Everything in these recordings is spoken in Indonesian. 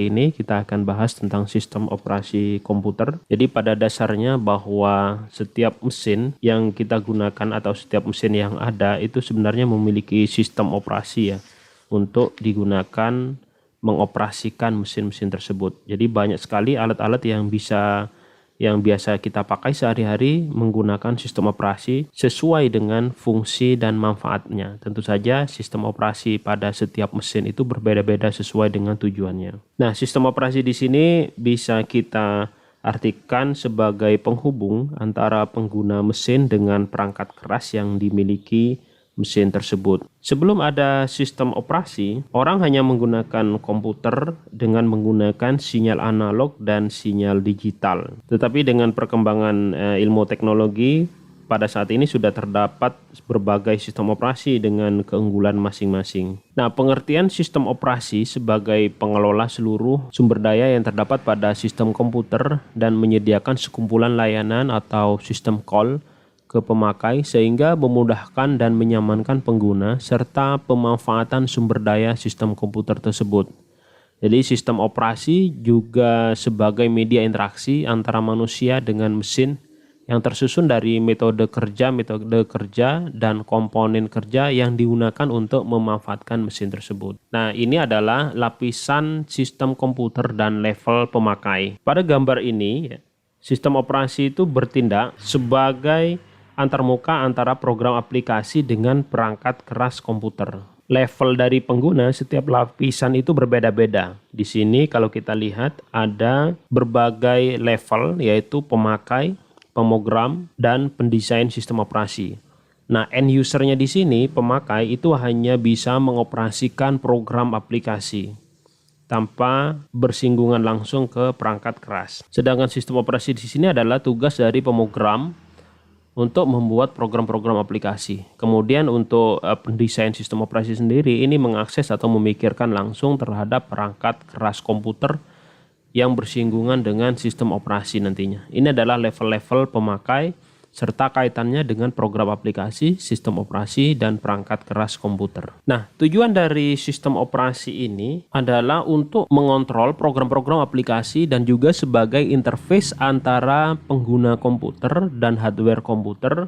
Ini kita akan bahas tentang sistem operasi komputer. Jadi pada dasarnya bahwa setiap mesin yang kita gunakan atau setiap mesin yang ada itu sebenarnya memiliki sistem operasi ya untuk digunakan mengoperasikan mesin-mesin tersebut. Jadi banyak sekali alat-alat yang biasa kita pakai sehari-hari menggunakan sistem operasi sesuai dengan fungsi dan manfaatnya. Tentu saja sistem operasi pada setiap mesin itu berbeda-beda sesuai dengan tujuannya. Nah, sistem operasi di sini bisa kita artikan sebagai penghubung antara pengguna mesin dengan perangkat keras yang dimiliki mesin tersebut. Sebelum ada sistem operasi, orang hanya menggunakan komputer dengan menggunakan sinyal analog dan sinyal digital. Tetapi dengan perkembangan ilmu teknologi, pada saat ini sudah terdapat berbagai sistem operasi dengan keunggulan masing-masing. Nah, pengertian sistem operasi sebagai pengelola seluruh sumber daya yang terdapat pada sistem komputer dan menyediakan sekumpulan layanan atau sistem call ke pemakai sehingga memudahkan dan menyamankan pengguna serta pemanfaatan sumber daya sistem komputer tersebut. Jadi sistem operasi juga sebagai media interaksi antara manusia dengan mesin yang tersusun dari metode kerja, dan komponen kerja yang digunakan untuk memanfaatkan mesin tersebut. Nah, ini adalah lapisan sistem komputer dan level pemakai. Pada gambar ini, sistem operasi itu bertindak sebagai antarmuka antara program aplikasi dengan perangkat keras komputer. Level dari pengguna setiap lapisan itu berbeda-beda. Di sini kalau kita lihat ada berbagai level yaitu pemakai, pemogram, dan pendesain sistem operasi. Nah, end usernya di sini pemakai itu hanya bisa mengoperasikan program aplikasi tanpa bersinggungan langsung ke perangkat keras. Sedangkan sistem operasi di sini adalah tugas dari pemogram untuk membuat program-program aplikasi. Kemudian untuk pendesain sistem operasi sendiri ini mengakses atau memikirkan langsung terhadap perangkat keras komputer yang bersinggungan dengan sistem operasi nantinya. Ini adalah level-level pemakai serta kaitannya dengan program aplikasi, sistem operasi, dan perangkat keras komputer. Nah, tujuan dari sistem operasi ini adalah untuk mengontrol program-program aplikasi dan juga sebagai interface antara pengguna komputer dan hardware komputer.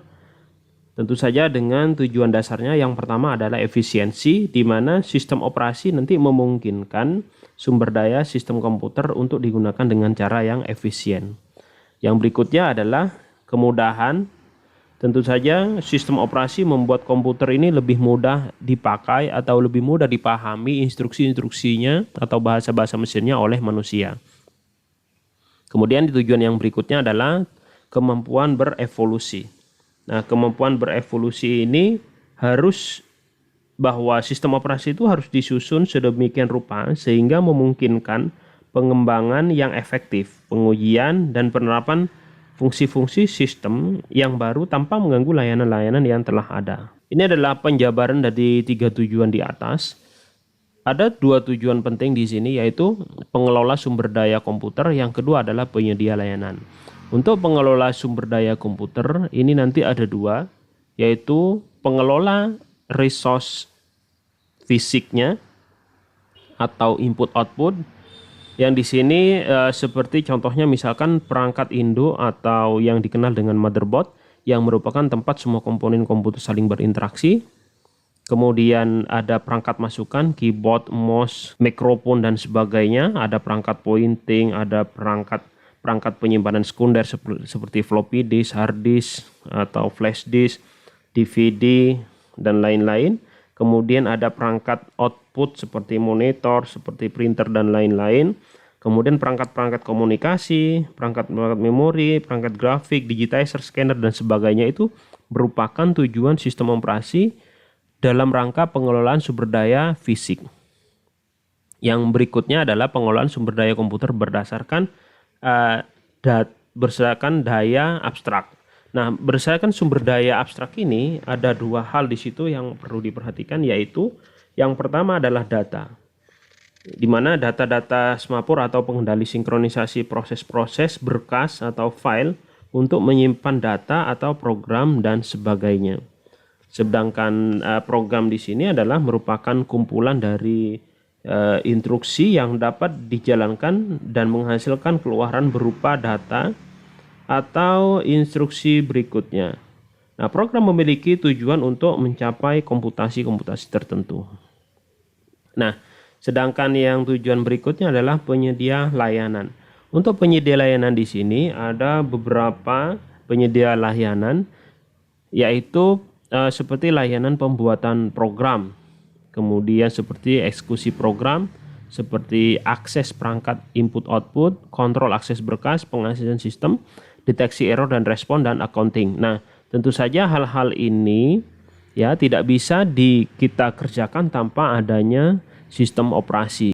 Tentu saja dengan tujuan dasarnya yang pertama adalah efisiensi, di mana sistem operasi nanti memungkinkan sumber daya sistem komputer untuk digunakan dengan cara yang efisien. Yang berikutnya adalah kemudahan. Tentu saja sistem operasi membuat komputer ini lebih mudah dipakai atau lebih mudah dipahami instruksi-instruksinya atau bahasa-bahasa mesinnya oleh manusia. Kemudian tujuan yang berikutnya adalah kemampuan berevolusi. Nah, kemampuan berevolusi ini harus bahwa sistem operasi itu harus disusun sedemikian rupa sehingga memungkinkan pengembangan yang efektif, pengujian dan penerapan fungsi-fungsi sistem yang baru tanpa mengganggu layanan-layanan yang telah ada. Ini adalah penjabaran dari 3 tujuan di atas. Ada 2 tujuan penting di sini, yaitu pengelola sumber daya komputer, yang kedua adalah penyedia layanan. Untuk pengelola sumber daya komputer ini nanti ada 2, yaitu pengelola resource fisiknya atau input-output. Yang di sini seperti contohnya misalkan perangkat induk atau yang dikenal dengan motherboard yang merupakan tempat semua komponen komputer saling berinteraksi. Kemudian ada perangkat masukan, keyboard, mouse, mikrofon dan sebagainya. Ada perangkat pointing, ada perangkat penyimpanan sekunder seperti floppy disk, hard disk atau flash disk, DVD dan lain-lain. Kemudian ada perangkat output seperti monitor, seperti printer dan lain-lain. Kemudian perangkat-perangkat komunikasi, perangkat memori, perangkat grafik, digitizer, scanner dan sebagainya itu merupakan tujuan sistem operasi dalam rangka pengelolaan sumber daya fisik. Yang berikutnya adalah pengelolaan sumber daya komputer berdasarkan daya abstrak. Nah, berdasarkan sumber daya abstrak ini ada 2 hal di situ yang perlu diperhatikan, yaitu yang pertama adalah data, di mana data-data semapur atau pengendali sinkronisasi proses-proses berkas atau file untuk menyimpan data atau program dan sebagainya. Sedangkan program di sini adalah merupakan kumpulan dari instruksi yang dapat dijalankan dan menghasilkan keluaran berupa data atau instruksi berikutnya. Nah, program memiliki tujuan untuk mencapai komputasi-komputasi tertentu. Nah, sedangkan yang tujuan berikutnya adalah penyedia layanan. Untuk penyedia layanan di sini ada beberapa penyedia layanan, yaitu seperti layanan pembuatan program, kemudian seperti eksekusi program, seperti akses perangkat input-output, kontrol akses berkas, pengasihan sistem, deteksi error dan respon, dan accounting. Nah, tentu saja hal-hal ini ya tidak bisa kita kerjakan tanpa adanya sistem operasi.